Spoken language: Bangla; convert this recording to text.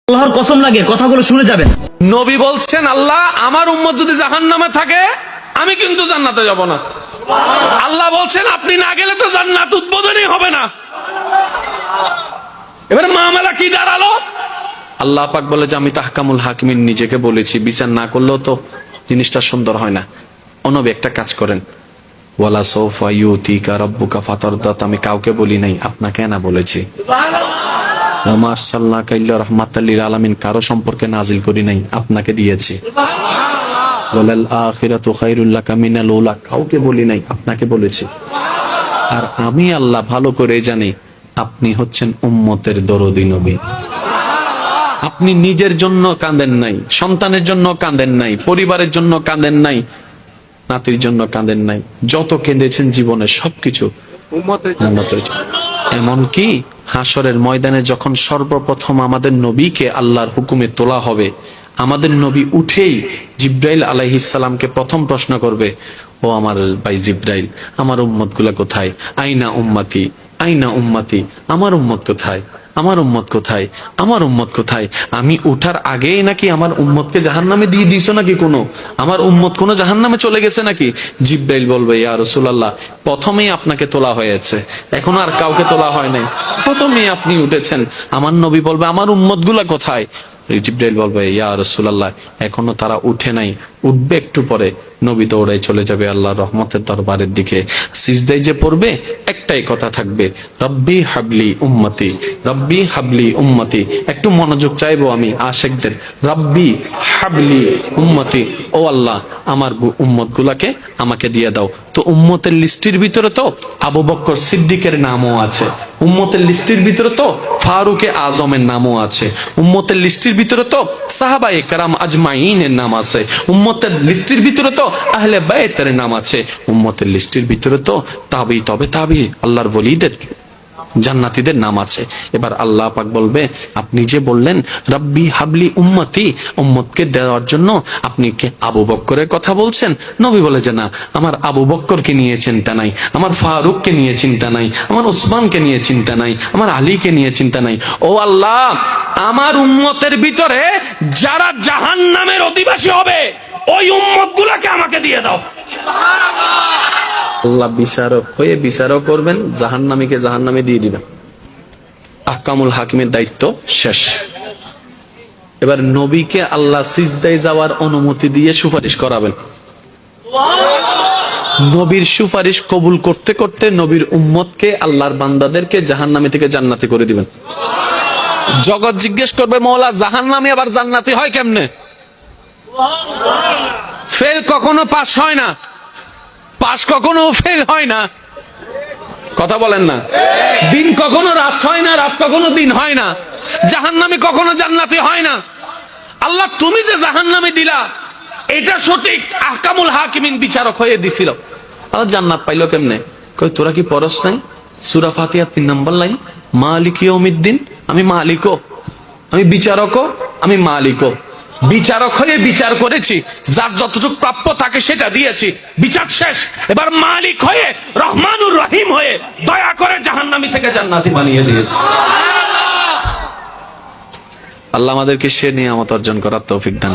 আল্লাহর কসম লাগে কথাগুলো শুনে যাবেন। নবী বলছেন, আল্লাহ আমার উম্মত যদি জাহান্নামে থাকে আমি কিন্তু জান্নাতে যাব না। আল্লাহ বলছেন আপনি না গেলে তো জান্নাত উদ্বোধনই হবে না। এবারে মামলা কি দাঁড়ালো? আল্লাহ পাক বলে যে আমি তাহকামুল হাকিমিন নিজেকে বলেছি, বিচার না করলেও তো জিনিসটা সুন্দর হয় না। অনবী একটা কাজ করেন, ওয়ালা সাউফা ইউতিকা রাব্বুকা ফাতারদা, আমি কাউকে বলি নাই, আপনাকে না বলেছি। ওমা আরসালনাকা ইল্লা রাহমাতাল লিল আলামিন, কারো সম্পর্কে নাজিল করি নাই, আপনাকে দিয়েছি। ওয়ালাল আখিরাতু খায়রুল লাকা মিনাল উলা, কাউকে বলি নাই, আপনাকে বলেছি। আর আমি আল্লাহ ভালো করে জানি আপনি হচ্ছেন উম্মতের দরদী নবী। আপনি নিজের জন্য কাঁদেন নাই, সন্তানের জন্য কাঁদেন নাই, পরিবারের জন্য কাঁদেন নাই, নাতির জন্য কাঁদেন নাই, যত কেঁদেছেন জীবনে সবকিছু উম্মতের জন্য। এমনকি হাসরের ময়দানে যখন সর্বপ্রথম আমাদের নবীকে আল্লাহর হুকুমে তোলা হবে, আমাদের নবী উঠেই জিব্রাইল আলাইহিস সালামকে প্রথম প্রশ্ন করবে, ও আমার ভাই জিব্রাইল, আমার উম্মত গুলা কোথায়? আইনা উম্মতি, আইনা উম্মতি, আমার উম্মত কোথায়? আমার উম্মত কোথায়? আমার উম্মত কোথায়? আমি উঠার আগেই নাকি আমার উম্মতকে জাহান্নামে দিয়ে দিয়েছো নাকি? আমার উম্মত কোন জাহান্নামে চলে গেছে নাকি? জিব্রাইল বলবে, ইয়া রাসূলুল্লাহ, প্রথমেই আপনাকে তোলা হয়েছে, এখন আর কাউকে তোলা হয় নাই, প্রথমেই আপনি উঠেছেন। আমার নবী বলবে, আমার উম্মত গুলা কোথায়? জিব্রাইল বলবে, ইয়া রাসূলুল্লাহ, এখনো তারা উঠে নাই, উঠবে একটু পরে। নবী দৌড়াই চলে যাবে আল্লাহর রহমতের দরবারের দিকে। সিজদায় যে পড়বে, একটাই কথা থাকবে, রব্বি হাবলি উম্মতি, রব্বি হাবলি উম্মতি। একটু মনোযোগ চাইবো আমি আশিকদের, রব্বি হাবলি উম্মতি, ও আল্লাহ আমার উম্মত গুলাকে আমাকে দিয়ে দাও। তো উম্মতের লিস্টির ভিতরে তো আবু বকর সিদ্দিকের নামও আছে, উম্মতের লিস্টির ভিতরে তো ফারুকে আজমের নামও আছে, উম্মতের লিস্টির ভিতরে তো সাহাবায়ে কেরাম আজমাইনের নাম আছে, উম্মতের লিস্টির ভিতরে তো আহলে বাইতের নাম আছে, উম্মতের লিস্টির ভিতরে তো তাবি তবে তাবি আল্লাহর ওলিদের জান্নাতীদের নাম আছে। এবার আল্লাহ পাক বলবে, আপনি যে বললেন রব্বি হাবলি উম্মতি, উম্মতকে দেওয়ার জন্য আপনি কে আবু বকরের কথা বলছেন? নবী বলে যে না, আমার আবু বকরকে নিয়ে চিন্তা নাই, আমার ফারুককে নিয়ে চিন্তা নাই, আমার ওসমানকে নিয়ে চিন্তা নাই, আমার আলীকে নিয়ে চিন্তা নাই। ও আল্লাহ, আমার উম্মতের ভিতরে যারা জাহান্নামের অধিবাসী হবে ওই উম্মত গুলাকে আমাকে দিয়ে দাও। আল্লাহ বিচারক হয়ে বিচারক করবেন, জাহান্নামীকে জাহান্নামে দিয়ে দিবেন। আহকামুল হাকিমের দায়িত্ব শেষ। এবার নবীকে আল্লাহ সিজদায় যাওয়ার অনুমতি দিয়ে সুপারিশ করাবেন। নবীর সুপারিশ কবুল করতে করতে নবীর উম্মতকে, আল্লাহর বান্দাদেরকে জাহান্নামী থেকে জান্নাতি করে দিবেন। জগৎ জিজ্ঞেস করবে, মওলা জাহান্নামী আবার জান্নাতি হয় কেমনে? ফেল কখনো পাস হয় না, পাস কখনো ফেল হয় না, কথা বলেন না। দিন কখনো রাত হয় না, রাত কখনো দিন হয় না, জাহান্নামী কখনো জান্নাতি হয় না। আল্লাহ তুমি যে জাহান্নামে দিলা এটা সঠিক, আহকামুল হাকিমিন বিচারক হয়ে দিছিল। আল্লাহ জান্নাত পাইলো কেমনে? কই তোরা কি পড়স নাই সূরা ফাতিহা 3 নম্বর লাইন, মালিক ইয়াউমিদ্দিন, আমি মালিকও, আমি বিচারকও, আমি মালিকও। বিচারক হয়ে বিচার করেছি, যার যতটুকু প্রাপ্য তাকে সেটা দিয়েছি, বিচার শেষ। এবার মালিক হয়ে, রহমানুর রহিম হয়ে দয়া করে জাহান্নামী থেকে জান্নাতি বানিয়ে দিয়েছি। আল্লাহ আমাদেরকে সে নিয়ামত অর্জন করার তৌফিক দান।